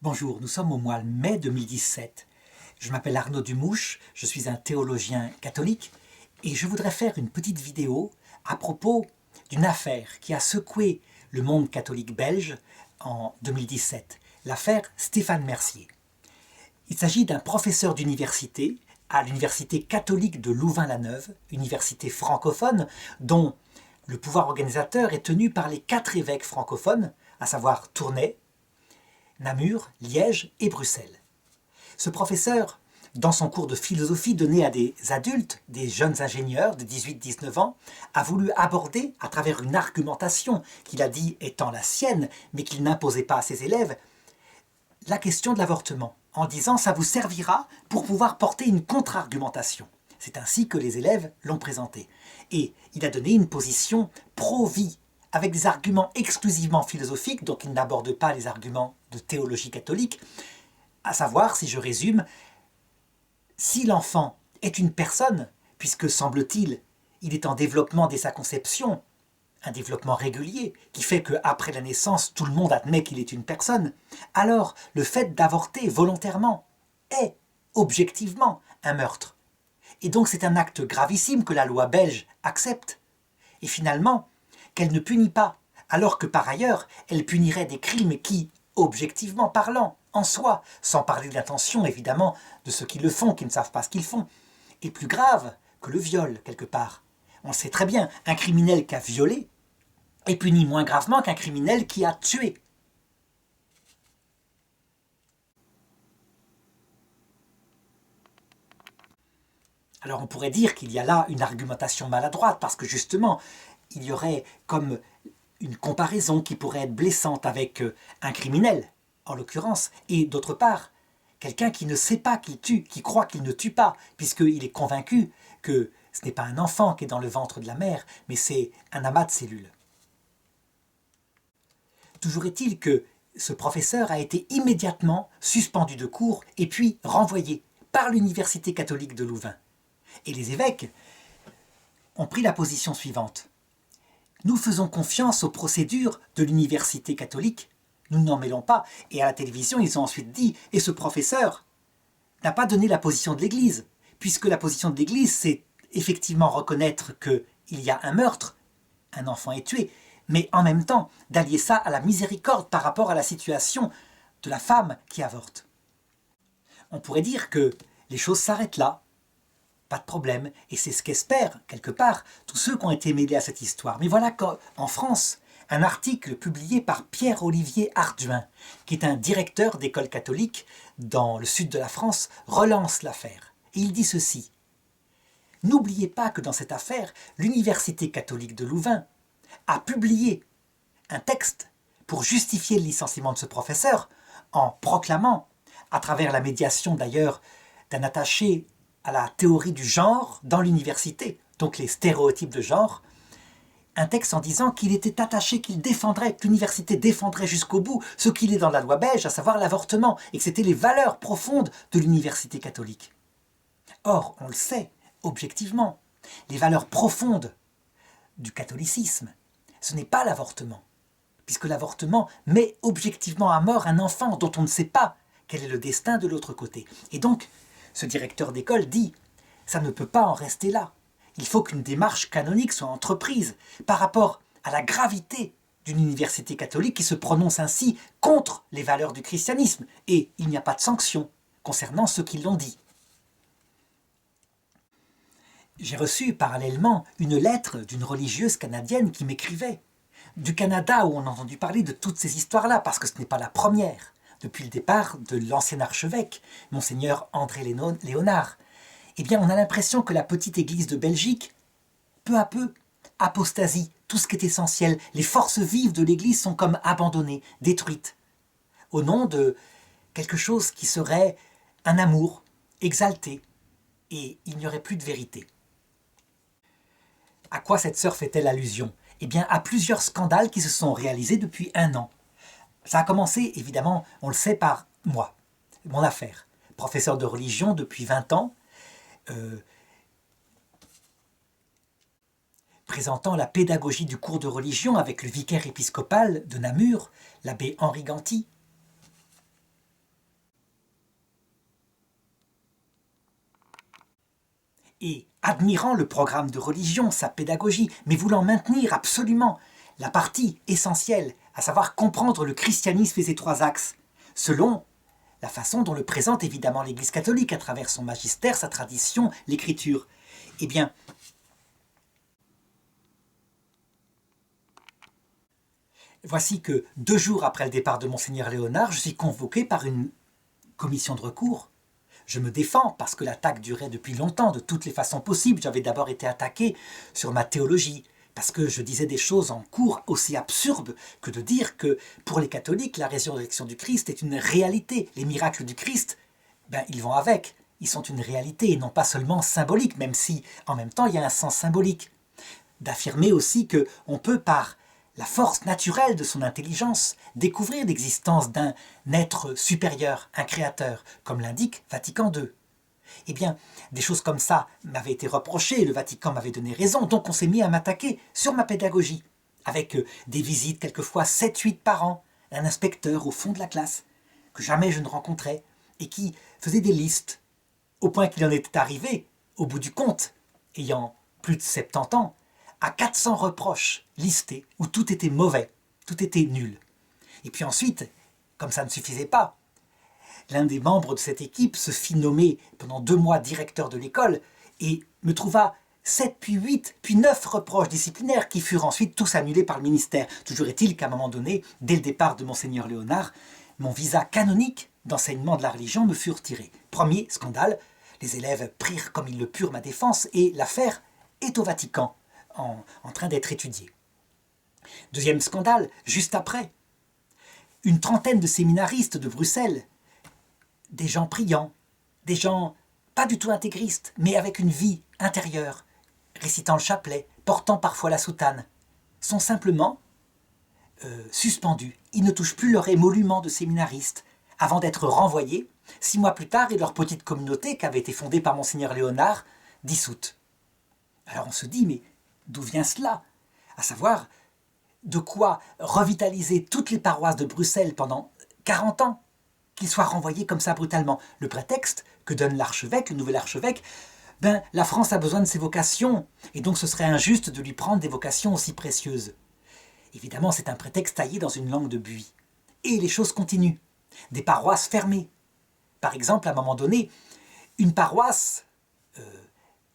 Bonjour, nous sommes au mois de mai 2017. Je m'appelle Arnaud Dumouche, je suis un théologien catholique et je voudrais faire une petite vidéo à propos d'une affaire qui a secoué le monde catholique belge en 2017, l'affaire Stéphane Mercier. Il s'agit d'un professeur d'université à l'université catholique de Louvain-la-Neuve, université francophone dont le pouvoir organisateur est tenu par les 4 évêques francophones, à savoir Tournai, Namur, Liège et Bruxelles. Ce professeur, dans son cours de philosophie donné à des adultes, des jeunes ingénieurs de 18-19 ans, a voulu aborder, à travers une argumentation qu'il a dit étant la sienne, mais qu'il n'imposait pas à ses élèves, la question de l'avortement, en disant « ça vous servira pour pouvoir porter une contre-argumentation ». C'est ainsi que les élèves l'ont présenté. Et il a donné une position pro-vie, avec des arguments exclusivement philosophiques, donc il n'aborde pas les arguments de théologie catholique, à savoir, si je résume, si l'enfant est une personne, puisque semble-t-il, il est en développement dès sa conception, un développement régulier, qui fait qu'après la naissance, tout le monde admet qu'il est une personne, alors le fait d'avorter volontairement est, objectivement, un meurtre. Et donc c'est un acte gravissime que la loi belge accepte. Et finalement, qu'elle ne punit pas, alors que par ailleurs, elle punirait des crimes qui, objectivement parlant, en soi, sans parler de l'intention évidemment de ceux qui le font, qui ne savent pas ce qu'ils font, est plus grave que le viol, quelque part. On le sait très bien, un criminel qui a violé est puni moins gravement qu'un criminel qui a tué. Alors on pourrait dire qu'il y a là une argumentation maladroite, parce que justement, il y aurait comme une comparaison qui pourrait être blessante avec un criminel, en l'occurrence, et d'autre part, quelqu'un qui ne sait pas qu'il tue, qui croit qu'il ne tue pas, puisqu'il est convaincu que ce n'est pas un enfant qui est dans le ventre de la mère, mais c'est un amas de cellules. Toujours est-il que ce professeur a été immédiatement suspendu de cours et puis renvoyé par l'université catholique de Louvain. Et les évêques ont pris la position suivante. Nous faisons confiance aux procédures de l'université catholique, nous n'en mêlons pas. Et à la télévision, ils ont ensuite dit « et ce professeur n'a pas donné la position de l'Église », puisque la position de l'Église, c'est effectivement reconnaître qu'il y a un meurtre, un enfant est tué, mais en même temps d'allier ça à la miséricorde par rapport à la situation de la femme qui avorte. On pourrait dire que les choses s'arrêtent là, pas de problème, et c'est ce qu'espèrent, quelque part, tous ceux qui ont été mêlés à cette histoire. Mais voilà qu'en France, un article publié par Pierre-Olivier Arduin, qui est un directeur d'école catholique dans le sud de la France, relance l'affaire. Et il dit ceci. « N'oubliez pas que dans cette affaire, l'Université catholique de Louvain a publié un texte pour justifier le licenciement de ce professeur en proclamant, à travers la médiation d'ailleurs d'un attaché à la théorie du genre dans l'université, donc les stéréotypes de genre, un texte en disant qu'il était attaché, qu'il défendrait, que l'université défendrait jusqu'au bout ce qu'il est dans la loi belge, à savoir l'avortement, et que c'était les valeurs profondes de l'université catholique. Or, on le sait, objectivement, les valeurs profondes du catholicisme, ce n'est pas l'avortement, puisque l'avortement met objectivement à mort un enfant dont on ne sait pas quel est le destin de l'autre côté. Et donc, ce directeur d'école dit « ça ne peut pas en rester là. Il faut qu'une démarche canonique soit entreprise par rapport à la gravité d'une université catholique qui se prononce ainsi contre les valeurs du christianisme. Et il n'y a pas de sanction concernant ceux qui l'ont dit. » J'ai reçu parallèlement une lettre d'une religieuse canadienne qui m'écrivait du Canada, où on a entendu parler de toutes ces histoires-là, parce que ce n'est pas la première, depuis le départ de l'ancien archevêque, Monseigneur André Léonard. Eh bien, on a l'impression que la petite église de Belgique, peu à peu, apostasie, tout ce qui est essentiel. Les forces vives de l'église sont comme abandonnées, détruites, au nom de quelque chose qui serait un amour exalté, et il n'y aurait plus de vérité. À quoi cette sœur fait-elle allusion? Eh bien, à plusieurs scandales qui se sont réalisés depuis 1 an. Ça a commencé, évidemment, on le sait, par moi, mon affaire. Professeur de religion depuis 20 ans, présentant la pédagogie du cours de religion avec le vicaire épiscopal de Namur, l'abbé Henri Ganty. et admirant le programme de religion, sa pédagogie, mais voulant maintenir absolument la partie essentielle, à savoir comprendre le christianisme et ses trois axes, selon la façon dont le présente évidemment l'Église catholique à travers son magistère, sa tradition, l'Écriture. Eh bien, voici que 2 jours après le départ de Monseigneur Léonard, je suis convoqué par une commission de recours. Je me défends parce que l'attaque durait depuis longtemps, de toutes les façons possibles. J'avais d'abord été attaqué sur ma théologie, parce que je disais des choses en cours aussi absurdes que de dire que pour les catholiques, la résurrection du Christ est une réalité. Les miracles du Christ, ils vont avec. Ils sont une réalité et non pas seulement symboliques, même si en même temps il y a un sens symbolique. D'affirmer aussi qu'on peut par la force naturelle de son intelligence, découvrir l'existence d'un être supérieur, un créateur, comme l'indique Vatican II. Eh bien, des choses comme ça m'avaient été reprochées, le Vatican m'avait donné raison, donc on s'est mis à m'attaquer sur ma pédagogie, avec des visites quelquefois 7-8 par an, un inspecteur au fond de la classe, que jamais je ne rencontrais, et qui faisait des listes, au point qu'il en était arrivé, au bout du compte, ayant plus de 70 ans, à 400 reproches listés où tout était mauvais, tout était nul. Et puis ensuite, comme ça ne suffisait pas, l'un des membres de cette équipe se fit nommer pendant 2 mois directeur de l'école et me trouva 7, puis 8, puis 9 reproches disciplinaires qui furent ensuite tous annulés par le ministère. Toujours est-il qu'à un moment donné, dès le départ de Monseigneur Léonard, mon visa canonique d'enseignement de la religion me fut retiré. Premier scandale, les élèves prirent comme ils le purent ma défense et l'affaire est au Vatican, en train d'être étudiée. Deuxième scandale, juste après, une trentaine de séminaristes de Bruxelles, des gens priants, des gens pas du tout intégristes, mais avec une vie intérieure, récitant le chapelet, portant parfois la soutane, sont simplement suspendus. Ils ne touchent plus leur émolument de séminaristes avant d'être renvoyés 6 mois plus tard et leur petite communauté qui avait été fondée par Monseigneur Léonard dissoute. Alors on se dit, mais d'où vient cela? À savoir, de quoi revitaliser toutes les paroisses de Bruxelles pendant 40 ans, qu'ils soient renvoyés comme ça brutalement. Le prétexte que donne l'archevêque, le nouvel archevêque, la France a besoin de ses vocations, et donc ce serait injuste de lui prendre des vocations aussi précieuses. Évidemment, c'est un prétexte taillé dans une langue de buis. Et les choses continuent. Des paroisses fermées. Par exemple, à un moment donné, une paroisse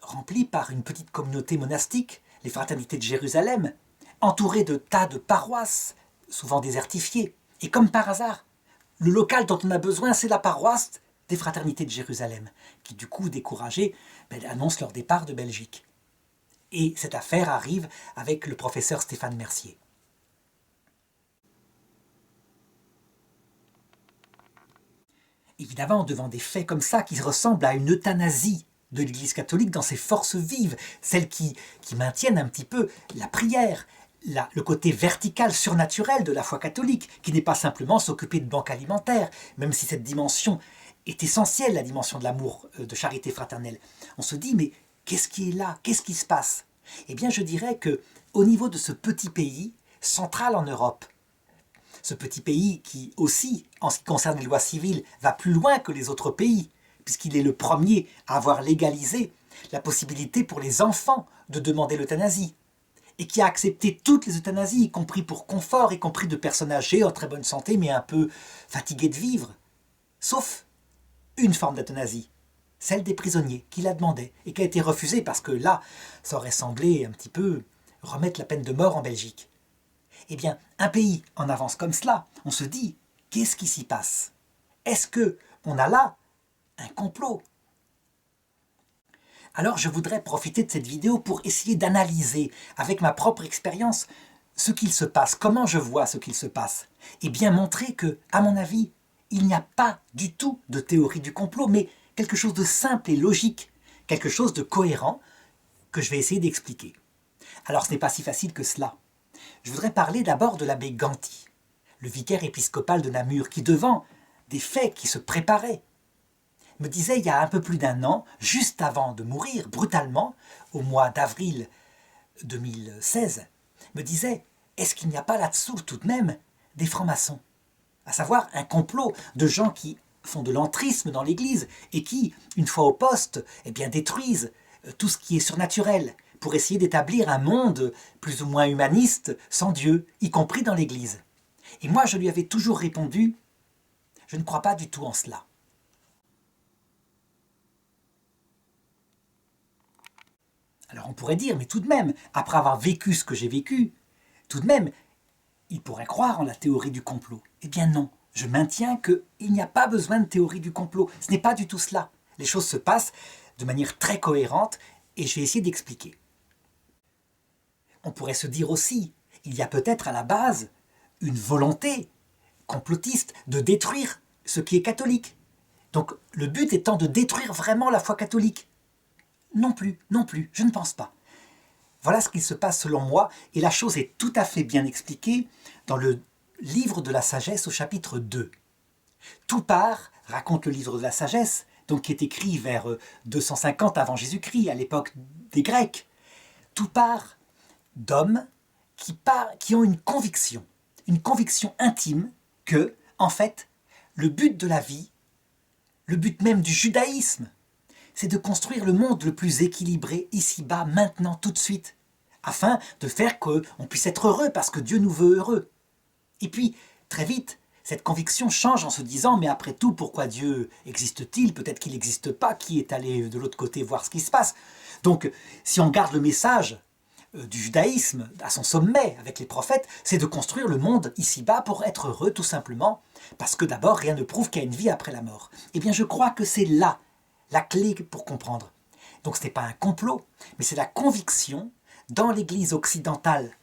remplie par une petite communauté monastique, les fraternités de Jérusalem, entourée de tas de paroisses, souvent désertifiées. Et comme par hasard, le local dont on a besoin, c'est la paroisse des fraternités de Jérusalem, qui du coup, découragées, annoncent leur départ de Belgique. Et cette affaire arrive avec le professeur Stéphane Mercier. Évidemment, devant des faits comme ça, qui ressemblent à une euthanasie de l'Église catholique dans ses forces vives, celles qui maintiennent un petit peu la prière, le côté vertical, surnaturel de la foi catholique, qui n'est pas simplement s'occuper de banque alimentaire, même si cette dimension est essentielle, la dimension de l'amour, de charité fraternelle. On se dit, mais qu'est-ce qui est là? Qu'est-ce qui se passe? Eh bien, je dirais que au niveau de ce petit pays, central en Europe, ce petit pays qui aussi, en ce qui concerne les lois civiles, va plus loin que les autres pays, puisqu'il est le premier à avoir légalisé la possibilité pour les enfants de demander l'euthanasie, et qui a accepté toutes les euthanasies, y compris pour confort, y compris de personnes âgées en très bonne santé, mais un peu fatiguées de vivre, sauf une forme d'euthanasie, celle des prisonniers, qui la demandaient, et qui a été refusée, parce que là, ça aurait semblé un petit peu remettre la peine de mort en Belgique. Eh bien, un pays en avance comme cela, on se dit, qu'est-ce qui s'y passe? Est-ce qu'on a là un complot? Alors je voudrais profiter de cette vidéo pour essayer d'analyser avec ma propre expérience ce qu'il se passe, comment je vois ce qu'il se passe, et bien montrer que, à mon avis, il n'y a pas du tout de théorie du complot, mais quelque chose de simple et logique, quelque chose de cohérent que je vais essayer d'expliquer. Alors ce n'est pas si facile que cela. Je voudrais parler d'abord de l'abbé Ganti, le vicaire épiscopal de Namur, qui devant des faits qui se préparaient, me disait il y a un peu plus d'1 an, juste avant de mourir brutalement, au mois d'avril 2016, me disait « Est-ce qu'il n'y a pas là-dessous tout de même des francs-maçons ?» À savoir un complot de gens qui font de l'entrisme dans l'Église et qui, une fois au poste, détruisent tout ce qui est surnaturel, pour essayer d'établir un monde plus ou moins humaniste, sans Dieu, y compris dans l'Église. Et moi, je lui avais toujours répondu, je ne crois pas du tout en cela. Alors on pourrait dire, mais tout de même, après avoir vécu ce que j'ai vécu, tout de même, il pourrait croire en la théorie du complot. Eh bien non, je maintiens qu'il n'y a pas besoin de théorie du complot. Ce n'est pas du tout cela. Les choses se passent de manière très cohérente et je vais essayer d'expliquer. On pourrait se dire aussi, il y a peut-être à la base une volonté complotiste de détruire ce qui est catholique. Donc le but étant de détruire vraiment la foi catholique. Non plus, je ne pense pas. Voilà ce qu'il se passe selon moi, et la chose est tout à fait bien expliquée dans le livre de la sagesse au chapitre 2. Tout part, raconte le livre de la sagesse, donc qui est écrit vers 250 avant Jésus-Christ, à l'époque des Grecs. Tout part d'hommes qui ont une conviction intime que, en fait, le but de la vie, le but même du judaïsme, c'est de construire le monde le plus équilibré ici-bas, maintenant, tout de suite, afin de faire qu'on puisse être heureux parce que Dieu nous veut heureux. Et puis, très vite, cette conviction change en se disant « mais après tout, pourquoi Dieu existe-t-il? Peut-être qu'il n'existe pas, qui est allé de l'autre côté voir ce qui se passe ?» Donc, si on garde le message du judaïsme à son sommet avec les prophètes, c'est de construire le monde ici-bas pour être heureux tout simplement, parce que d'abord, rien ne prouve qu'il y a une vie après la mort. Eh bien, je crois que c'est là la clé pour comprendre. Donc ce n'est pas un complot, mais c'est la conviction dans l'Église occidentale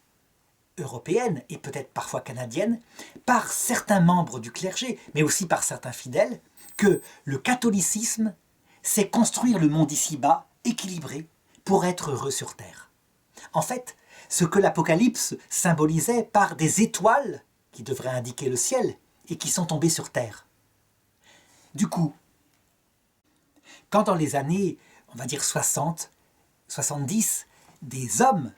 européenne et peut-être parfois canadienne, par certains membres du clergé, mais aussi par certains fidèles, que le catholicisme, c'est construire le monde ici-bas, équilibré, pour être heureux sur terre. En fait, ce que l'Apocalypse symbolisait par des étoiles qui devraient indiquer le ciel et qui sont tombées sur terre. Du coup, quand dans les années, on va dire 60, 70, des hommes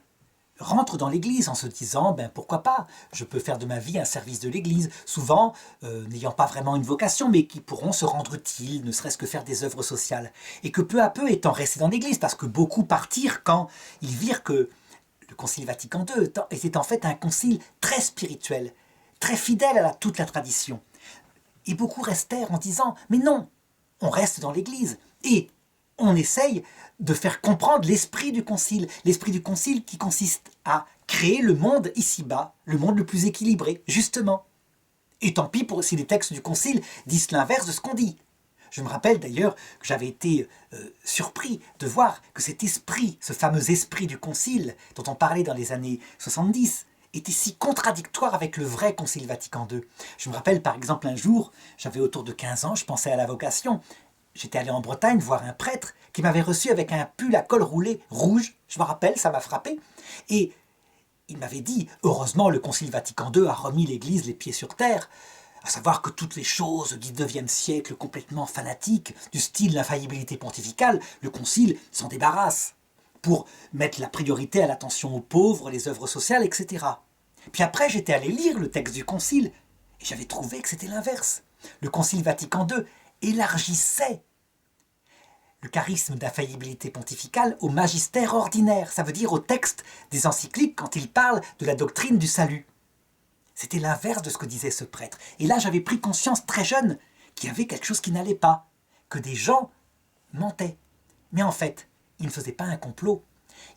rentrent dans l'église en se disant ben pourquoi pas, je peux faire de ma vie un service de l'église, souvent n'ayant pas vraiment une vocation mais qui pourront se rendre utiles, ne serait-ce que faire des œuvres sociales, et que peu à peu étant restés dans l'église, parce que beaucoup partirent quand ils virent que le Concile Vatican II était en fait un concile très spirituel, très fidèle à toute la tradition, et beaucoup restèrent en disant mais non, on reste dans l'église et on essaye de faire comprendre l'esprit du concile qui consiste à créer le monde ici-bas, le monde le plus équilibré, justement. Et tant pis pour si les textes du concile disent l'inverse de ce qu'on dit. Je me rappelle d'ailleurs que j'avais été surpris de voir que cet esprit, ce fameux esprit du concile dont on parlait dans les années 70, était si contradictoire avec le vrai Concile Vatican II. Je me rappelle par exemple un jour, j'avais autour de 15 ans, je pensais à la vocation. J'étais allé en Bretagne voir un prêtre qui m'avait reçu avec un pull à col roulé rouge, je me rappelle, ça m'a frappé, et il m'avait dit, heureusement le Concile Vatican II a remis l'Église les pieds sur terre, à savoir que toutes les choses du XIXe siècle complètement fanatiques, du style l'infaillibilité pontificale, le Concile s'en débarrasse, pour mettre la priorité à l'attention aux pauvres, les œuvres sociales, etc. Puis après, j'étais allé lire le texte du Concile, et j'avais trouvé que c'était l'inverse. Le Concile Vatican II élargissait le charisme d'infaillibilité pontificale au magistère ordinaire, ça veut dire au texte des encycliques quand il parle de la doctrine du salut. C'était l'inverse de ce que disait ce prêtre. Et là, j'avais pris conscience très jeune qu'il y avait quelque chose qui n'allait pas, que des gens mentaient. Mais en fait, ils ne faisaient pas un complot.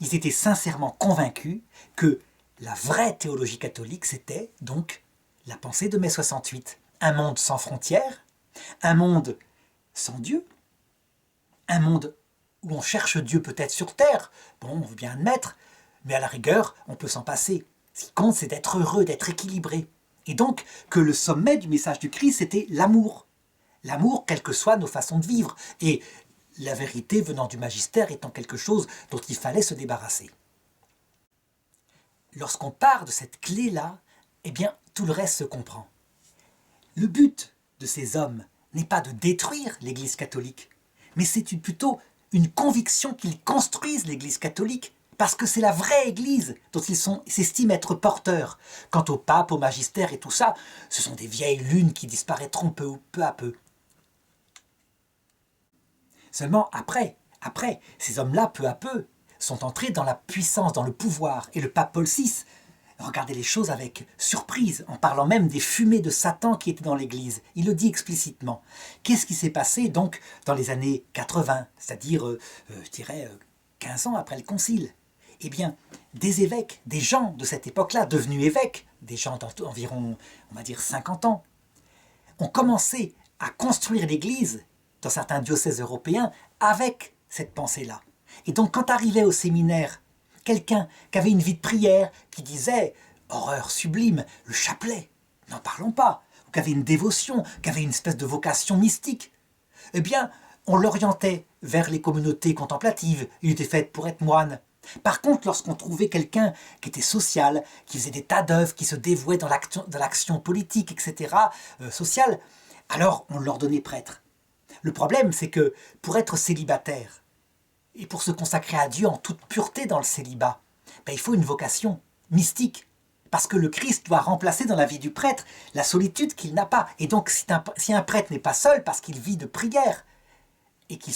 Ils étaient sincèrement convaincus que la vraie théologie catholique, c'était donc la pensée de mai 68. Un monde sans frontières, un monde sans Dieu, un monde où on cherche Dieu peut-être sur terre, bon, on veut bien admettre, mais à la rigueur, on peut s'en passer. Ce qui compte, c'est d'être heureux, d'être équilibré. Et donc, que le sommet du message du Christ, c'était l'amour. L'amour, quelles que soient nos façons de vivre. Et la vérité venant du magistère étant quelque chose dont il fallait se débarrasser. Lorsqu'on part de cette clé-là, eh bien, tout le reste se comprend. Le but de ces hommes n'est pas de détruire l'Église catholique, mais c'est plutôt une conviction qu'ils construisent l'Église catholique, parce que c'est la vraie Église dont ils s'estiment être porteurs. Quant au pape, au magistère et tout ça, ce sont des vieilles lunes qui disparaîtront peu à peu. Seulement après Après, ces hommes-là, peu à peu, sont entrés dans la puissance, dans le pouvoir. Et le pape Paul VI regardait les choses avec surprise, en parlant même des fumées de Satan qui étaient dans l'Église. Il le dit explicitement. Qu'est-ce qui s'est passé donc dans les années 80, c'est-à-dire, je dirais, 15 ans après le Concile? Eh bien, des évêques, des gens de cette époque-là, devenus évêques, des gens d'environ, on va dire, 50 ans, ont commencé à construire l'Église dans certains diocèses européens avec cette pensée-là. Et donc, quand arrivait au séminaire quelqu'un qui avait une vie de prière, qui disait « horreur sublime, le chapelet, n'en parlons pas », ou qui avait une dévotion, qui avait une espèce de vocation mystique, eh bien, on l'orientait vers les communautés contemplatives. Il était fait pour être moine. Par contre, lorsqu'on trouvait quelqu'un qui était social, qui faisait des tas d'œuvres, qui se dévouait dans l'action politique, etc., sociale, alors on l'ordonnait prêtre. Le problème, c'est que pour être célibataire, et pour se consacrer à Dieu en toute pureté dans le célibat, il faut une vocation mystique. Parce que le Christ doit remplacer dans la vie du prêtre la solitude qu'il n'a pas. Et donc, si un prêtre n'est pas seul parce qu'il vit de prière et qu'il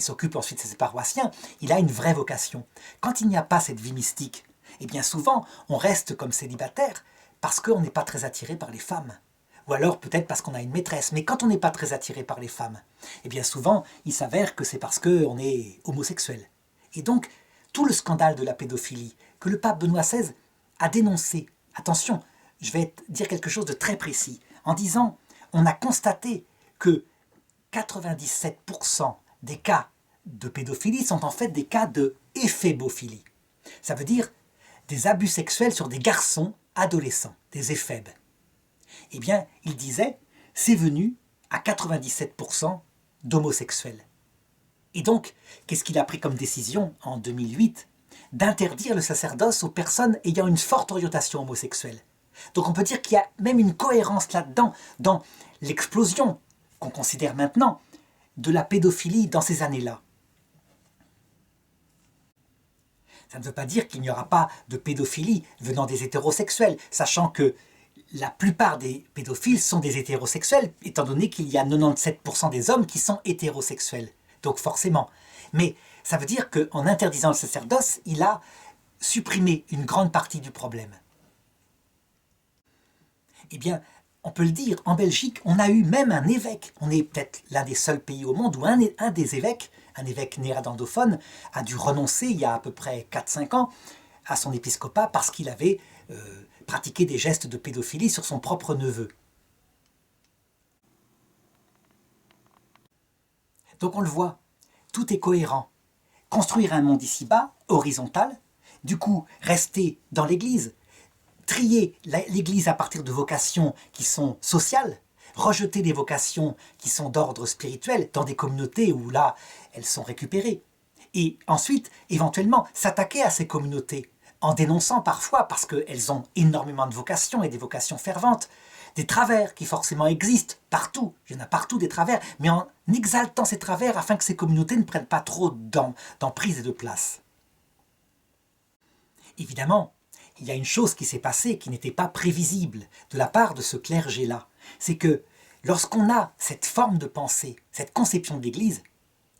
s'occupe ensuite de ses paroissiens, il a une vraie vocation. Quand il n'y a pas cette vie mystique, eh bien souvent, on reste comme célibataire parce qu'on n'est pas très attiré par les femmes. Ou alors peut-être parce qu'on a une maîtresse. Mais quand on n'est pas très attiré par les femmes, eh bien souvent, il s'avère que c'est parce qu'on est homosexuel. Et donc, tout le scandale de la pédophilie que le pape Benoît XVI a dénoncé, attention, je vais dire quelque chose de très précis, en disant, on a constaté que 97% des cas de pédophilie sont en fait des cas de éphébophilie. Ça veut dire des abus sexuels sur des garçons adolescents, des éphèbes. Eh bien, il disait, c'est venu à 97% d'homosexuels. Et donc, qu'est-ce qu'il a pris comme décision en 2008 ? D'interdire le sacerdoce aux personnes ayant une forte orientation homosexuelle. Donc on peut dire qu'il y a même une cohérence là-dedans, dans l'explosion qu'on considère maintenant de la pédophilie dans ces années-là. Ça ne veut pas dire qu'il n'y aura pas de pédophilie venant des hétérosexuels, sachant que la plupart des pédophiles sont des hétérosexuels, étant donné qu'il y a 97% des hommes qui sont hétérosexuels. Donc forcément. Mais ça veut dire qu'en interdisant le sacerdoce, il a supprimé une grande partie du problème. Eh bien, on peut le dire, en Belgique, on a eu même un évêque. On est peut-être l'un des seuls pays au monde où un des évêques, un évêque néerlandophone, a dû renoncer il y a à peu près 4-5 ans à son épiscopat parce qu'il avait pratiqué des gestes de pédophilie sur son propre neveu. Donc on le voit, tout est cohérent. Construire un monde ici-bas, horizontal, du coup rester dans l'Église, trier l'Église à partir de vocations qui sont sociales, rejeter des vocations qui sont d'ordre spirituel dans des communautés où là, elles sont récupérées. Et ensuite, éventuellement, s'attaquer à ces communautés en dénonçant parfois, parce qu'elles ont énormément de vocations et des vocations ferventes, des travers qui forcément existent partout, il y en a partout des travers, mais en exaltant ces travers afin que ces communautés ne prennent pas trop d'emprise et de place. Évidemment, il y a une chose qui s'est passée qui n'était pas prévisible de la part de ce clergé-là, c'est que lorsqu'on a cette forme de pensée, cette conception de l'Église,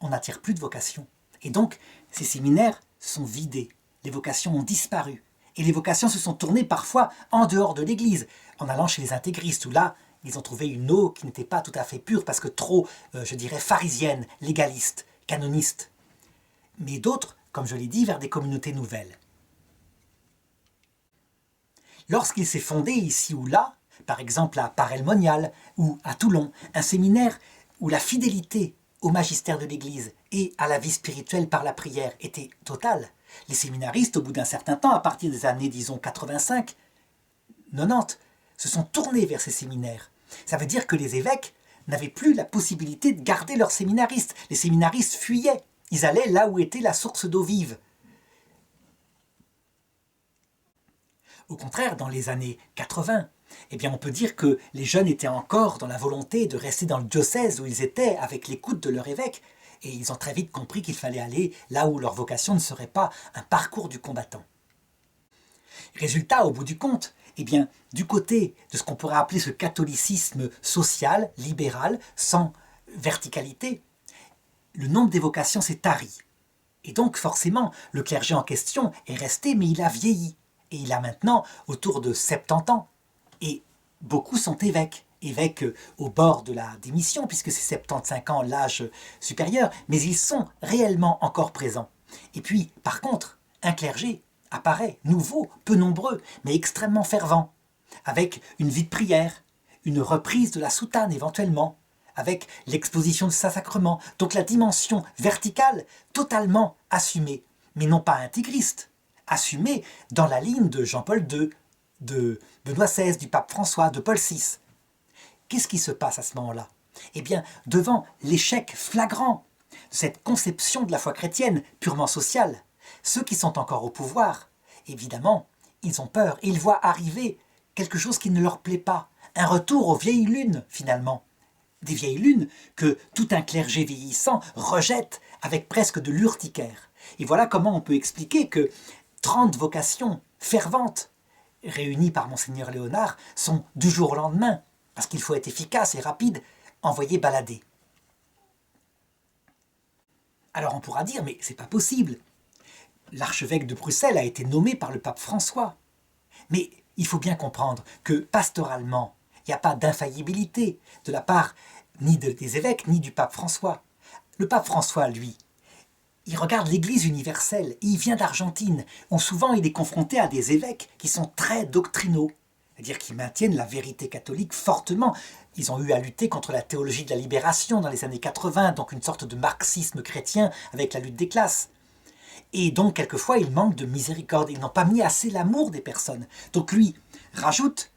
on n'attire plus de vocation. Et donc, ces séminaires sont vidés, les vocations ont disparu. Et les vocations se sont tournées parfois en dehors de l'Église, en allant chez les intégristes, où là, ils ont trouvé une eau qui n'était pas tout à fait pure, parce que trop, je dirais, pharisienne, légaliste, canoniste. Mais d'autres, comme je l'ai dit, vers des communautés nouvelles. Lorsqu'il s'est fondé ici ou là, par exemple à Paray-le-Monial ou à Toulon, un séminaire où la fidélité au magistère de l'Église et à la vie spirituelle par la prière était totale, les séminaristes, au bout d'un certain temps, à partir des années, disons, 85, 90, se sont tournés vers ces séminaires. Ça veut dire que les évêques n'avaient plus la possibilité de garder leurs séminaristes. Les séminaristes fuyaient. Ils allaient là où était la source d'eau vive. Au contraire, dans les années 80, eh bien, on peut dire que les jeunes étaient encore dans la volonté de rester dans le diocèse où ils étaient avec l'écoute de leur évêque. Et ils ont très vite compris qu'il fallait aller là où leur vocation ne serait pas un parcours du combattant. Résultat, au bout du compte, eh bien, du côté de ce qu'on pourrait appeler ce catholicisme social, libéral, sans verticalité, le nombre des vocations s'est tari. Et donc forcément, le clergé en question est resté, mais il a vieilli. Et il a maintenant autour de 70 ans. Et beaucoup sont évêques. Évêques au bord de la démission, puisque c'est 75 ans l'âge supérieur, mais ils sont réellement encore présents. Et puis, par contre, un clergé apparaît, nouveau, peu nombreux, mais extrêmement fervent, avec une vie de prière, une reprise de la soutane éventuellement, avec l'exposition de Saint-Sacrement. Donc la dimension verticale totalement assumée, mais non pas intégriste, assumée dans la ligne de Jean-Paul II, de Benoît XVI, du pape François, de Paul VI. Qu'est-ce qui se passe à ce moment-là? Eh bien, devant l'échec flagrant de cette conception de la foi chrétienne purement sociale, ceux qui sont encore au pouvoir, évidemment, ils ont peur et ils voient arriver quelque chose qui ne leur plaît pas, un retour aux vieilles lunes finalement. Des vieilles lunes que tout un clergé vieillissant rejette avec presque de l'urticaire. Et voilà comment on peut expliquer que 30 vocations ferventes réunies par Monseigneur Léonard sont du jour au lendemain, parce qu'il faut être efficace et rapide, envoyées balader. Alors on pourra dire, mais c'est pas possible. L'archevêque de Bruxelles a été nommé par le pape François. Mais il faut bien comprendre que pastoralement, il n'y a pas d'infaillibilité de la part ni des évêques, ni du pape François. Le pape François, lui, il regarde l'Église universelle, et il vient d'Argentine, où souvent il est confronté à des évêques qui sont très doctrinaux, c'est-à-dire qui maintiennent la vérité catholique fortement. Ils ont eu à lutter contre la théologie de la libération dans les années 80, donc une sorte de marxisme chrétien avec la lutte des classes. Et donc, quelquefois, ils manquent de miséricorde. Ils n'ont pas mis assez l'amour des personnes. Donc, lui rajoute,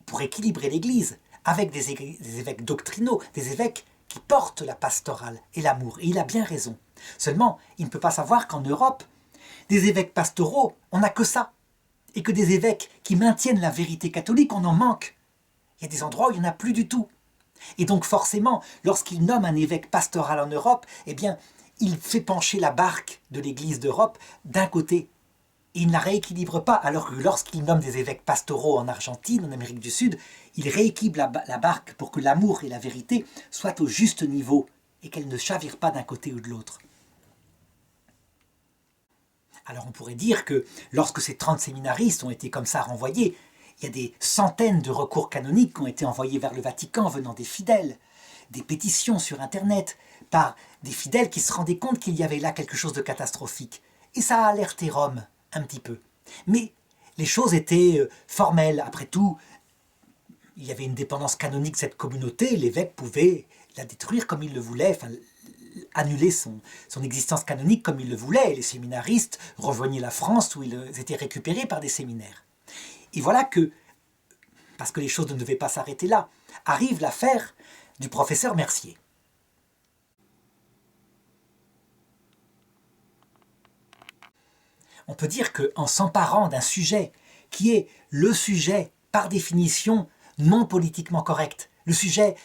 pour équilibrer l'Église, avec des évêques doctrinaux, des évêques qui portent la pastorale et l'amour. Et il a bien raison. Seulement, il ne peut pas savoir qu'en Europe, des évêques pastoraux, on n'a que ça. Et que des évêques qui maintiennent la vérité catholique, on en manque. Il y a des endroits où il n'y en a plus du tout. Et donc, forcément, lorsqu'il nomme un évêque pastoral en Europe, eh bien, il fait pencher la barque de l'Église d'Europe d'un côté. Et il ne la rééquilibre pas, alors que lorsqu'il nomme des évêques pastoraux en Argentine, en Amérique du Sud, il rééquilibre la barque pour que l'amour et la vérité soient au juste niveau et qu'elles ne chavirent pas d'un côté ou de l'autre. Alors on pourrait dire que lorsque ces 30 séminaristes ont été comme ça renvoyés, il y a des centaines de recours canoniques qui ont été envoyés vers le Vatican venant des fidèles, des pétitions sur Internet par des fidèles qui se rendaient compte qu'il y avait là quelque chose de catastrophique. Et ça a alerté Rome un petit peu. Mais les choses étaient formelles. Après tout, il y avait une dépendance canonique de cette communauté, l'évêque pouvait la détruire comme il le voulait, enfin, annuler son existence canonique comme il le voulait. Et les séminaristes rejoignaient la France où ils étaient récupérés par des séminaires. Et voilà que, parce que les choses ne devaient pas s'arrêter là, arrive l'affaire du professeur Mercier. On peut dire qu'en s'emparant d'un sujet qui est le sujet, par définition, non politiquement correct, le sujet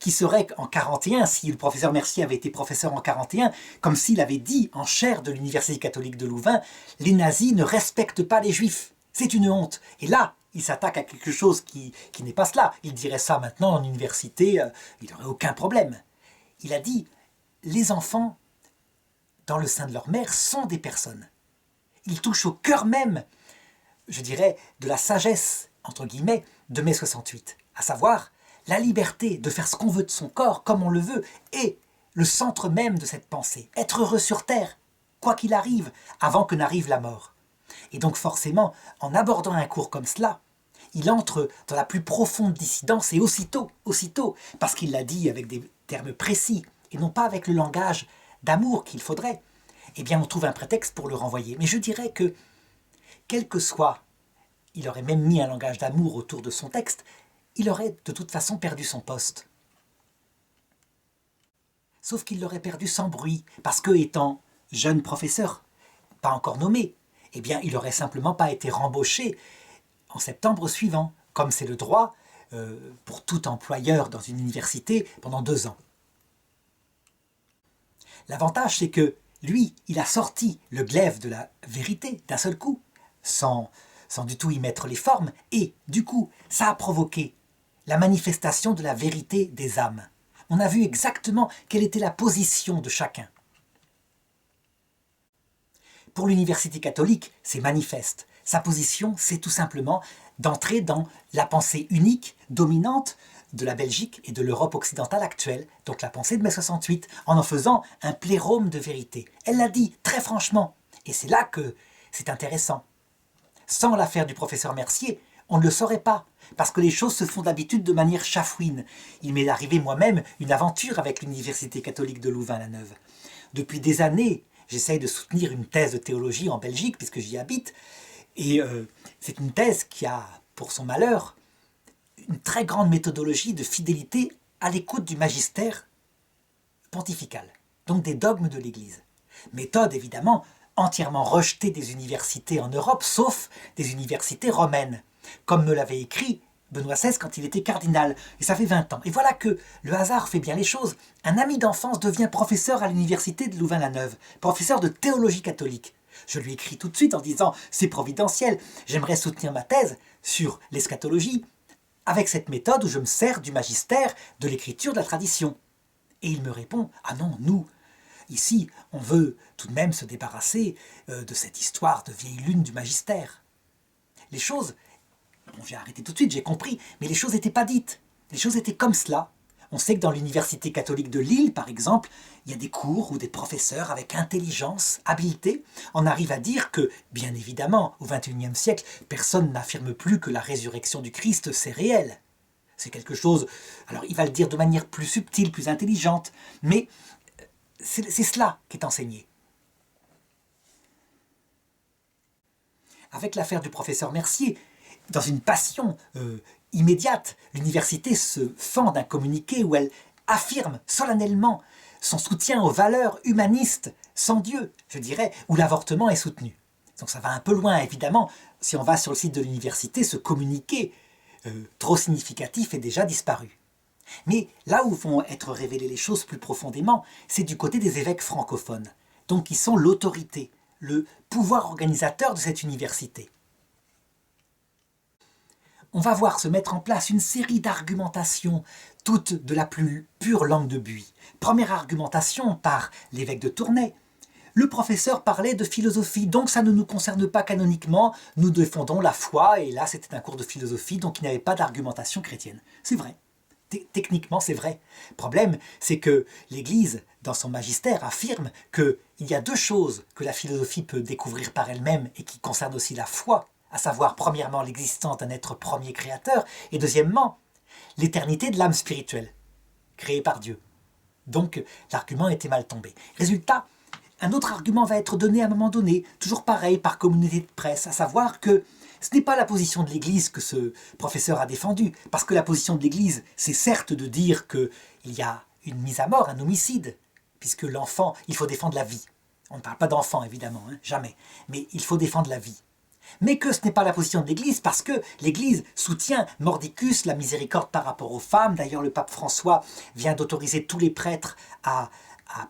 qui serait en 41, si le professeur Mercier avait été professeur en 41, comme s'il avait dit en chaire de l'Université catholique de Louvain, les nazis ne respectent pas les juifs, c'est une honte. Et là, il s'attaque à quelque chose qui n'est pas cela. Il dirait ça maintenant en université, il n'aurait aucun problème. Il a dit, les enfants, dans le sein de leur mère, sont des personnes. Ils touchent au cœur même, je dirais, de la sagesse, entre guillemets, de mai 68, à savoir la liberté de faire ce qu'on veut de son corps, comme on le veut, et le centre même de cette pensée, être heureux sur terre, quoi qu'il arrive, avant que n'arrive la mort. Et donc forcément, en abordant un cours comme cela, il entre dans la plus profonde dissidence, et aussitôt, parce qu'il l'a dit avec des termes précis, et non pas avec le langage d'amour qu'il faudrait, eh bien on trouve un prétexte pour le renvoyer. Mais je dirais que, quel que soit, il aurait même mis un langage d'amour autour de son texte, il aurait de toute façon perdu son poste. Sauf qu'il l'aurait perdu sans bruit, parce que, étant jeune professeur, pas encore nommé, eh bien il n'aurait simplement pas été rembauché en septembre suivant, comme c'est le droit pour tout employeur dans une université pendant 2 ans. L'avantage, c'est que lui, il a sorti le glaive de la vérité d'un seul coup, sans du tout y mettre les formes, et du coup, ça a provoqué la manifestation de la vérité des âmes. On a vu exactement quelle était la position de chacun. Pour l'université catholique, c'est manifeste. Sa position, c'est tout simplement d'entrer dans la pensée unique, dominante de la Belgique et de l'Europe occidentale actuelle, donc la pensée de mai 68, en faisant un plérôme de vérité. Elle l'a dit très franchement, et c'est là que c'est intéressant. Sans l'affaire du professeur Mercier, on ne le saurait pas, parce que les choses se font d'habitude de manière chafouine. Il m'est arrivé moi-même une aventure avec l'Université catholique de Louvain-la-Neuve. Depuis des années, j'essaye de soutenir une thèse de théologie en Belgique, puisque j'y habite, et c'est une thèse qui a, pour son malheur, une très grande méthodologie de fidélité à l'écoute du magistère pontifical, donc des dogmes de l'Église. Méthode, évidemment, entièrement rejetée des universités en Europe, sauf des universités romaines, comme me l'avait écrit Benoît XVI quand il était cardinal, et ça fait 20 ans. Et voilà que le hasard fait bien les choses. Un ami d'enfance devient professeur à l'université de Louvain-la-Neuve, professeur de théologie catholique. Je lui écris tout de suite en disant « c'est providentiel, j'aimerais soutenir ma thèse sur l'eschatologie avec cette méthode où je me sers du magistère, de l'écriture, de la tradition. » Et il me répond « ah non, nous, ici, on veut tout de même se débarrasser de cette histoire de vieille lune du magistère. » Les choses, bon, j'ai arrêté tout de suite, j'ai compris, mais les choses n'étaient pas dites. Les choses étaient comme cela. On sait que dans l'université catholique de Lille, par exemple, il y a des cours où des professeurs avec intelligence, habileté, en arrivent à dire que, bien évidemment, au XXIe siècle, personne n'affirme plus que la résurrection du Christ, c'est réel. C'est quelque chose, alors il va le dire de manière plus subtile, plus intelligente, mais c'est cela qui est enseigné. Avec l'affaire du professeur Mercier, dans une passion immédiate, l'université se fend d'un communiqué où elle affirme solennellement son soutien aux valeurs humanistes sans Dieu, je dirais, où l'avortement est soutenu. Donc ça va un peu loin, évidemment. Si on va sur le site de l'université, ce communiqué trop significatif est déjà disparu. Mais là où vont être révélées les choses plus profondément, c'est du côté des évêques francophones, donc qui sont l'autorité, le pouvoir organisateur de cette université. On va voir se mettre en place une série d'argumentations, toutes de la plus pure langue de buis. Première argumentation par l'évêque de Tournai. Le professeur parlait de philosophie, donc ça ne nous concerne pas canoniquement, nous défendons la foi, et là c'était un cours de philosophie, donc il n'y avait pas d'argumentation chrétienne. C'est vrai. Techniquement, c'est vrai. Le problème, c'est que l'Église, dans son magistère, affirme qu'il y a deux choses que la philosophie peut découvrir par elle-même et qui concernent aussi la foi, à savoir, premièrement, l'existence d'un être premier créateur, et deuxièmement, l'éternité de l'âme spirituelle, créée par Dieu. Donc, l'argument était mal tombé. Résultat, un autre argument va être donné à un moment donné, toujours pareil, par communauté de presse, à savoir que ce n'est pas la position de l'Église que ce professeur a défendue, parce que la position de l'Église, c'est certes de dire qu'il y a une mise à mort, un homicide, puisque l'enfant, il faut défendre la vie. On ne parle pas d'enfant, évidemment, jamais, mais il faut défendre la vie. Mais que ce n'est pas la position de l'Église, parce que l'Église soutient mordicus, la miséricorde par rapport aux femmes. D'ailleurs, le pape François vient d'autoriser tous les prêtres à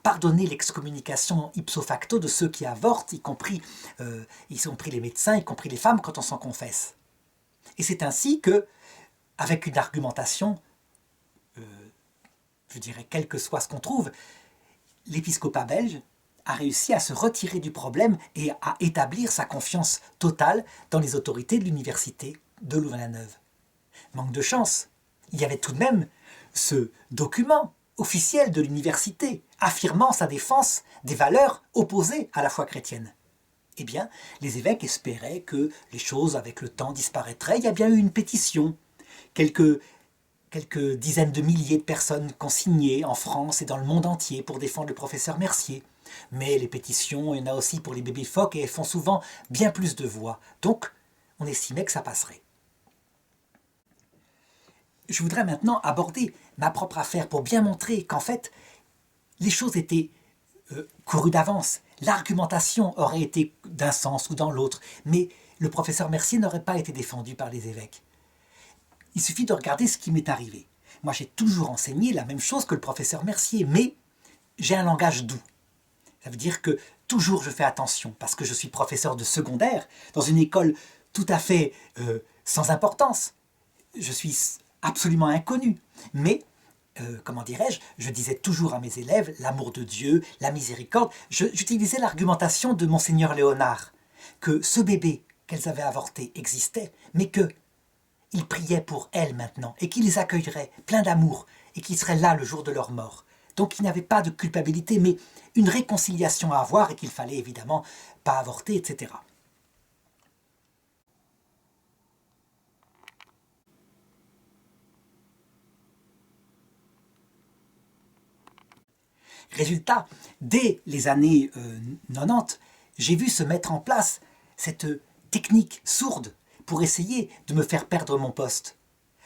pardonner l'excommunication ipso facto de ceux qui avortent, y compris les médecins, y compris les femmes, quand on s'en confesse. Et c'est ainsi que, avec une argumentation, je dirais, quel que soit ce qu'on trouve, l'épiscopat belge a réussi à se retirer du problème et à établir sa confiance totale dans les autorités de l'université de Louvain-la-Neuve. Manque de chance, il y avait tout de même ce document officiel de l'université, affirmant sa défense des valeurs opposées à la foi chrétienne. Eh bien, les évêques espéraient que les choses avec le temps disparaîtraient. Il y a bien eu une pétition. Quelques dizaines de milliers de personnes consignées en France et dans le monde entier pour défendre le professeur Mercier. Mais les pétitions, il y en a aussi pour les bébés phoques et elles font souvent bien plus de voix. Donc, on estimait que ça passerait. Je voudrais maintenant aborder ma propre affaire pour bien montrer qu'en fait, les choses étaient courues d'avance. L'argumentation aurait été d'un sens ou dans l'autre, mais le professeur Mercier n'aurait pas été défendu par les évêques. Il suffit de regarder ce qui m'est arrivé. Moi, j'ai toujours enseigné la même chose que le professeur Mercier, mais j'ai un langage doux. Ça veut dire que toujours je fais attention, parce que je suis professeur de secondaire, dans une école tout à fait sans importance. Je suis absolument inconnu, mais comment dirais-je, je disais toujours à mes élèves l'amour de Dieu, la miséricorde. J'utilisais l'argumentation de Monseigneur Léonard, que ce bébé qu'elles avaient avorté existait, mais qu'ils priaient pour elles maintenant, et qu'ils les accueilleraient plein d'amour, et qu'ils seraient là le jour de leur mort. Donc il n'y avait pas de culpabilité, mais une réconciliation à avoir, et qu'il fallait évidemment pas avorter, etc. Résultat, dès les années 90, j'ai vu se mettre en place cette technique sourde pour essayer de me faire perdre mon poste.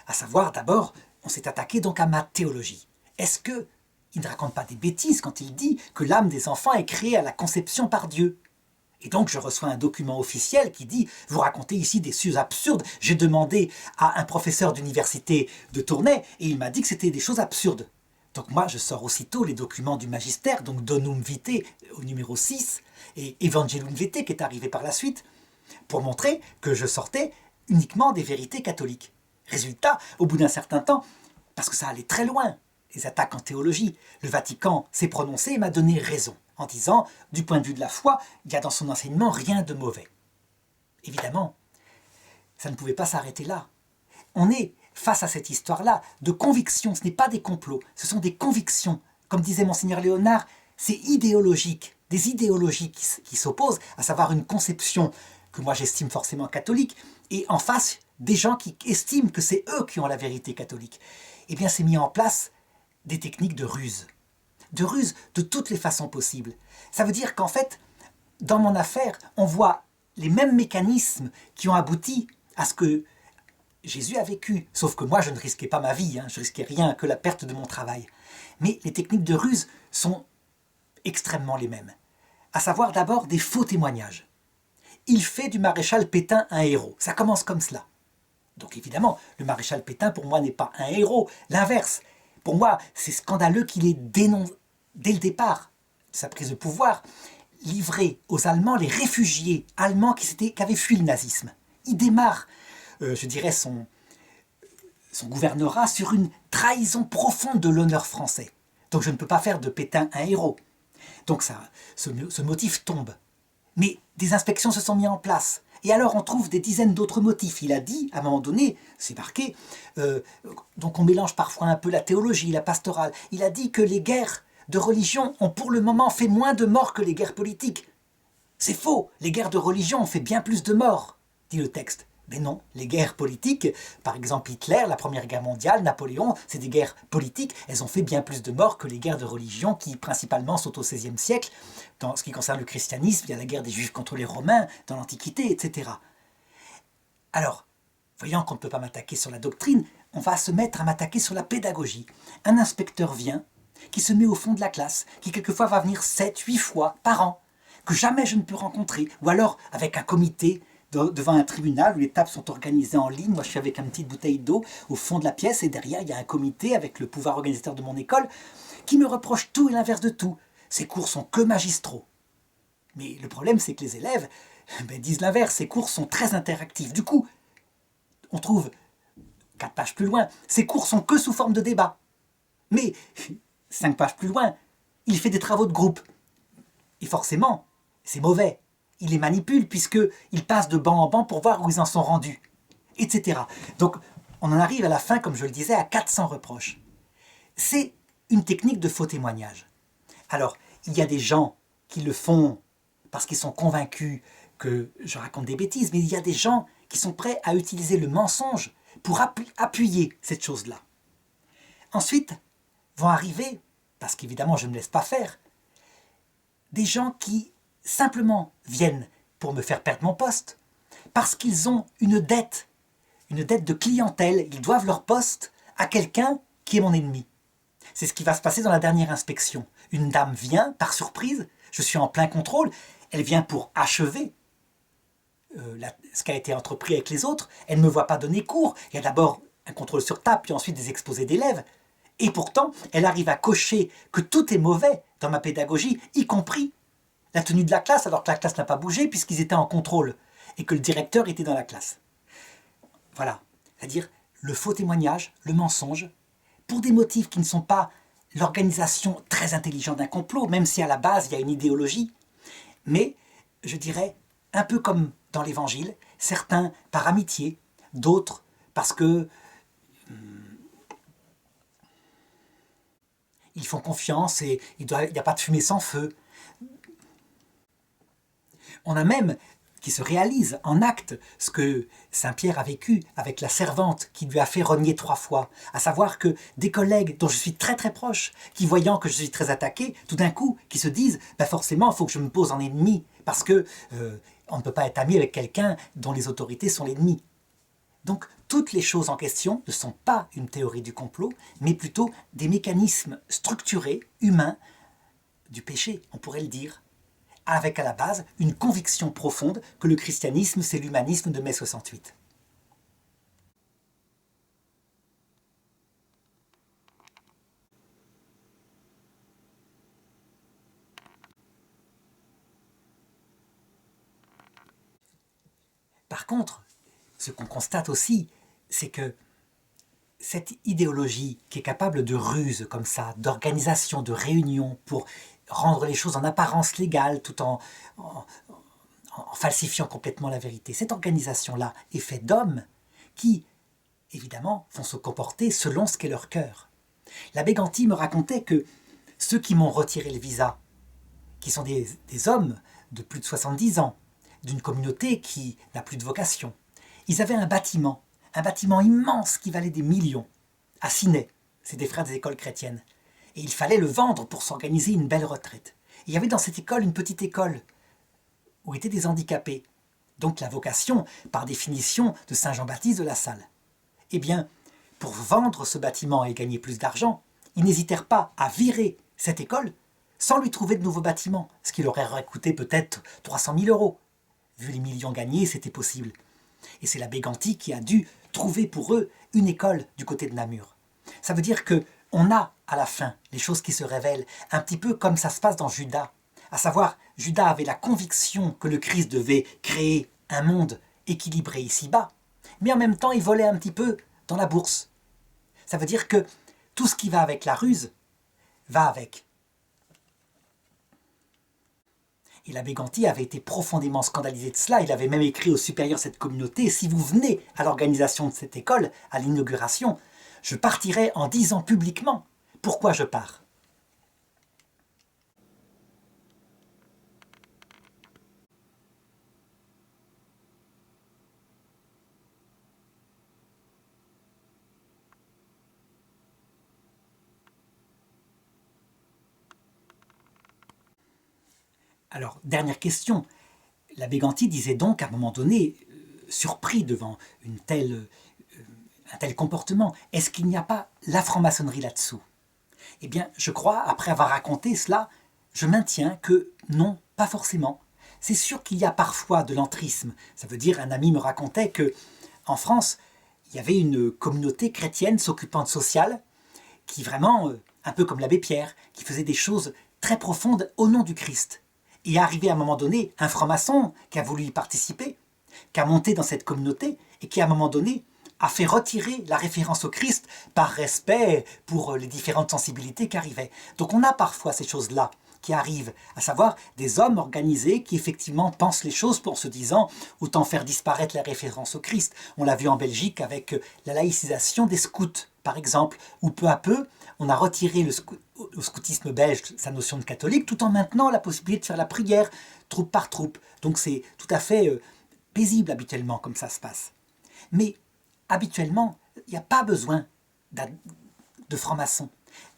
À savoir, d'abord, on s'est attaqué donc à ma théologie. Est-ce que il ne raconte pas des bêtises quand il dit que l'âme des enfants est créée à la conception par Dieu? Et donc je reçois un document officiel qui dit « Vous racontez ici des choses absurdes ». J'ai demandé à un professeur d'université de Tournai et il m'a dit que c'était des choses absurdes. Donc moi je sors aussitôt les documents du magistère, donc Donum Vitae au numéro 6 et Evangelum Vitae qui est arrivé par la suite, pour montrer que je sortais uniquement des vérités catholiques. Résultat, au bout d'un certain temps, parce que ça allait très loin, les attaques en théologie, le Vatican s'est prononcé et m'a donné raison, en disant, du point de vue de la foi, il n'y a dans son enseignement rien de mauvais. Évidemment, ça ne pouvait pas s'arrêter là. On est face à cette histoire-là de convictions, ce n'est pas des complots, ce sont des convictions. Comme disait Monseigneur Léonard, c'est idéologique, des idéologies qui s'opposent, à savoir une conception que moi j'estime forcément catholique, et en face, des gens qui estiment que c'est eux qui ont la vérité catholique. Eh bien, c'est mis en place des techniques de ruse de toutes les façons possibles. Ça veut dire qu'en fait, dans mon affaire, on voit les mêmes mécanismes qui ont abouti à ce que Jésus a vécu. Sauf que moi, je ne risquais pas ma vie, je risquais rien que la perte de mon travail. Mais les techniques de ruse sont extrêmement les mêmes. À savoir d'abord des faux témoignages. Il fait du maréchal Pétain un héros. Ça commence comme cela. Donc évidemment, le maréchal Pétain, pour moi, n'est pas un héros. L'inverse. Pour moi, c'est scandaleux qu'il ait dénoncé, dès le départ de sa prise de pouvoir, livré aux Allemands les réfugiés allemands qui avaient fui le nazisme. Il démarre, je dirais, son gouvernorat sur une trahison profonde de l'honneur français. Donc je ne peux pas faire de Pétain un héros. Donc ce motif tombe. Mais des inspections se sont mises en place. Et alors on trouve des dizaines d'autres motifs. Il a dit, à un moment donné, c'est marqué, donc on mélange parfois un peu la théologie, la pastorale. Il a dit que les guerres de religion ont pour le moment fait moins de morts que les guerres politiques. C'est faux, les guerres de religion ont fait bien plus de morts, dit le texte. Mais non, les guerres politiques, par exemple Hitler, la Première Guerre mondiale, Napoléon, c'est des guerres politiques, elles ont fait bien plus de morts que les guerres de religion qui principalement sont au XVIe siècle. Dans ce qui concerne le christianisme, il y a la guerre des Juifs contre les Romains, dans l'Antiquité, etc. Alors, voyant qu'on ne peut pas m'attaquer sur la doctrine, on va se mettre à m'attaquer sur la pédagogie. Un inspecteur vient, qui se met au fond de la classe, qui quelquefois va venir 7, 8 fois par an, que jamais je ne peux rencontrer, ou alors avec un comité devant un tribunal où les tables sont organisées en ligne. Moi, je suis avec une petite bouteille d'eau au fond de la pièce et derrière, il y a un comité avec le pouvoir organisateur de mon école qui me reproche tout et l'inverse de tout. Ces cours sont que magistraux. Mais le problème, c'est que les élèves disent l'inverse. Ces cours sont très interactifs. Du coup, on trouve, 4 pages plus loin, ces cours sont que sous forme de débat. Mais 5 pages plus loin, il fait des travaux de groupe. Et forcément, c'est mauvais. Il les manipule puisqu'ils passent de banc en banc pour voir où ils en sont rendus, etc. Donc, on en arrive à la fin, comme je le disais, à 400 reproches. C'est une technique de faux témoignage. Alors, il y a des gens qui le font parce qu'ils sont convaincus que je raconte des bêtises, mais il y a des gens qui sont prêts à utiliser le mensonge pour appuyer cette chose-là. Ensuite, vont arriver, parce qu'évidemment je ne me laisse pas faire, des gens qui simplement viennent pour me faire perdre mon poste, parce qu'ils ont une dette de clientèle, ils doivent leur poste à quelqu'un qui est mon ennemi. C'est ce qui va se passer dans la dernière inspection. Une dame vient, par surprise, je suis en plein contrôle, elle vient pour achever ce qui a été entrepris avec les autres, elle ne me voit pas donner cours, il y a d'abord un contrôle sur table, puis ensuite des exposés d'élèves, et pourtant, elle arrive à cocher que tout est mauvais dans ma pédagogie, y compris la tenue de la classe, alors que la classe n'a pas bougé puisqu'ils étaient en contrôle et que le directeur était dans la classe. Voilà, c'est-à-dire le faux témoignage, le mensonge, pour des motifs qui ne sont pas l'organisation très intelligente d'un complot, même si à la base il y a une idéologie, mais je dirais un peu comme dans l'Évangile, certains par amitié, d'autres parce que ils font confiance et il n'y a pas de fumée sans feu. On a même qui se réalise en acte ce que Saint Pierre a vécu avec la servante qui lui a fait renier 3 fois. À savoir que des collègues dont je suis très très proche, qui voyant que je suis très attaqué, tout d'un coup, qui se disent forcément il faut que je me pose en ennemi, parce que on ne peut pas être ami avec quelqu'un dont les autorités sont l'ennemi. Donc toutes les choses en question ne sont pas une théorie du complot, mais plutôt des mécanismes structurés, humains, du péché, on pourrait le dire, avec à la base une conviction profonde que le christianisme, c'est l'humanisme de mai 68. Par contre, ce qu'on constate aussi, c'est que cette idéologie qui est capable de ruse comme ça, d'organisation, de réunion pour rendre les choses en apparence légales tout en falsifiant complètement la vérité, cette organisation-là est faite d'hommes qui, évidemment, vont se comporter selon ce qu'est leur cœur. L'abbé Ganti me racontait que ceux qui m'ont retiré le visa, qui sont des hommes de plus de 70 ans, d'une communauté qui n'a plus de vocation, ils avaient un bâtiment immense qui valait des millions, à Ciney, c'est des frères des écoles chrétiennes. Et il fallait le vendre pour s'organiser une belle retraite. Et il y avait dans cette école une petite école où étaient des handicapés. Donc la vocation, par définition, de Saint Jean-Baptiste de la Salle. Eh bien, pour vendre ce bâtiment et gagner plus d'argent, ils n'hésitèrent pas à virer cette école sans lui trouver de nouveaux bâtiments, ce qui leur aurait coûté peut-être 300 000 euros. Vu les millions gagnés, c'était possible. Et c'est l'abbé Ganti qui a dû trouver pour eux une école du côté de Namur. Ça veut dire qu'on a, à la fin, les choses qui se révèlent, un petit peu comme ça se passe dans Judas. À savoir, Judas avait la conviction que le Christ devait créer un monde équilibré ici-bas, mais en même temps, il volait un petit peu dans la bourse. Ça veut dire que tout ce qui va avec la ruse va avec. Et l'abbé Ganti avait été profondément scandalisé de cela. Il avait même écrit au supérieur de cette communauté: si vous venez à l'organisation de cette école, à l'inauguration, je partirai en disant publiquement pourquoi je pars. Alors, dernière question. L'abbé Ganti disait donc à un moment donné, surpris devant un tel comportement, est-ce qu'il n'y a pas la franc-maçonnerie là-dessous? Eh bien, je crois, après avoir raconté cela, je maintiens que non, pas forcément. C'est sûr qu'il y a parfois de l'entrisme. Ça veut dire, un ami me racontait que en France, il y avait une communauté chrétienne s'occupant de social, qui vraiment, un peu comme l'abbé Pierre, qui faisait des choses très profondes au nom du Christ. Et arrivé à un moment donné, un franc-maçon qui a voulu y participer, qui a monté dans cette communauté et qui à un moment donné a fait retirer la référence au Christ par respect pour les différentes sensibilités qui arrivaient. Donc on a parfois ces choses-là qui arrivent, à savoir des hommes organisés qui effectivement pensent les choses pour se disant autant faire disparaître la référence au Christ. On l'a vu en Belgique avec la laïcisation des scouts, par exemple, où peu à peu on a retiré au scoutisme belge sa notion de catholique tout en maintenant la possibilité de faire la prière troupe par troupe. Donc c'est tout à fait paisible habituellement comme ça se passe. Mais habituellement, il n'y a pas besoin de francs-maçons.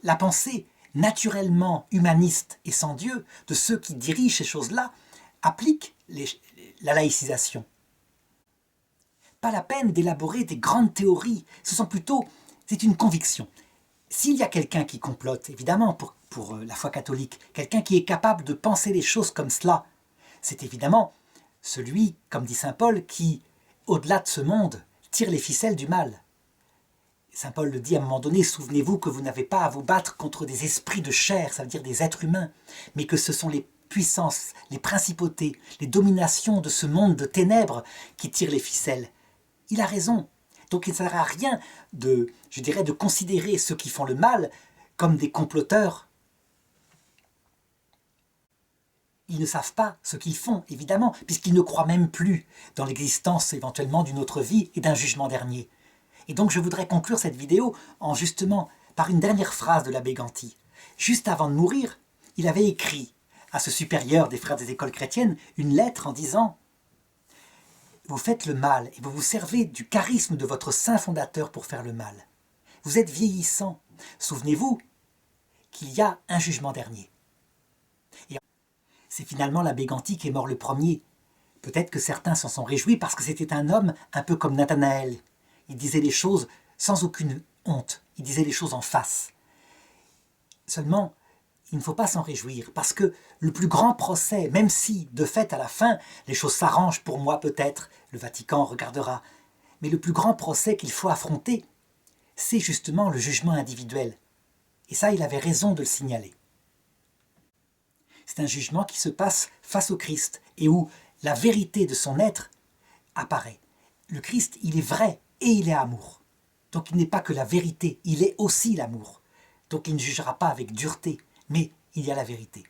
La pensée naturellement humaniste et sans Dieu de ceux qui dirigent ces choses-là applique la laïcisation. Pas la peine d'élaborer des grandes théories, c'est une conviction. S'il y a quelqu'un qui complote, évidemment, pour la foi catholique, quelqu'un qui est capable de penser les choses comme cela, c'est évidemment celui, comme dit saint Paul, qui, au-delà de ce monde, tire les ficelles du mal. Saint Paul le dit à un moment donné, souvenez-vous que vous n'avez pas à vous battre contre des esprits de chair, ça veut dire des êtres humains, mais que ce sont les puissances, les principautés, les dominations de ce monde de ténèbres qui tirent les ficelles. Il a raison. Donc il ne sert à rien de, je dirais, de considérer ceux qui font le mal comme des comploteurs. Ils ne savent pas ce qu'ils font, évidemment, puisqu'ils ne croient même plus dans l'existence éventuellement d'une autre vie et d'un jugement dernier. Et donc je voudrais conclure cette vidéo en justement par une dernière phrase de l'abbé Ganti. Juste avant de mourir, il avait écrit à ce supérieur des frères des écoles chrétiennes une lettre en disant « Vous faites le mal et vous vous servez du charisme de votre saint fondateur pour faire le mal. Vous êtes vieillissant. Souvenez-vous qu'il y a un jugement dernier. » Et c'est finalement l'abbé Ganti qui est mort le premier. Peut-être que certains s'en sont réjouis parce que c'était un homme un peu comme Nathanaël. Il disait les choses sans aucune honte. Il disait les choses en face. Seulement, il ne faut pas s'en réjouir, parce que le plus grand procès, même si, de fait, à la fin, les choses s'arrangent pour moi peut-être, le Vatican regardera, mais le plus grand procès qu'il faut affronter, c'est justement le jugement individuel. Et ça, il avait raison de le signaler. C'est un jugement qui se passe face au Christ, et où la vérité de son être apparaît. Le Christ, il est vrai et il est amour. Donc il n'est pas que la vérité, il est aussi l'amour. Donc il ne jugera pas avec dureté, mais il y a la vérité.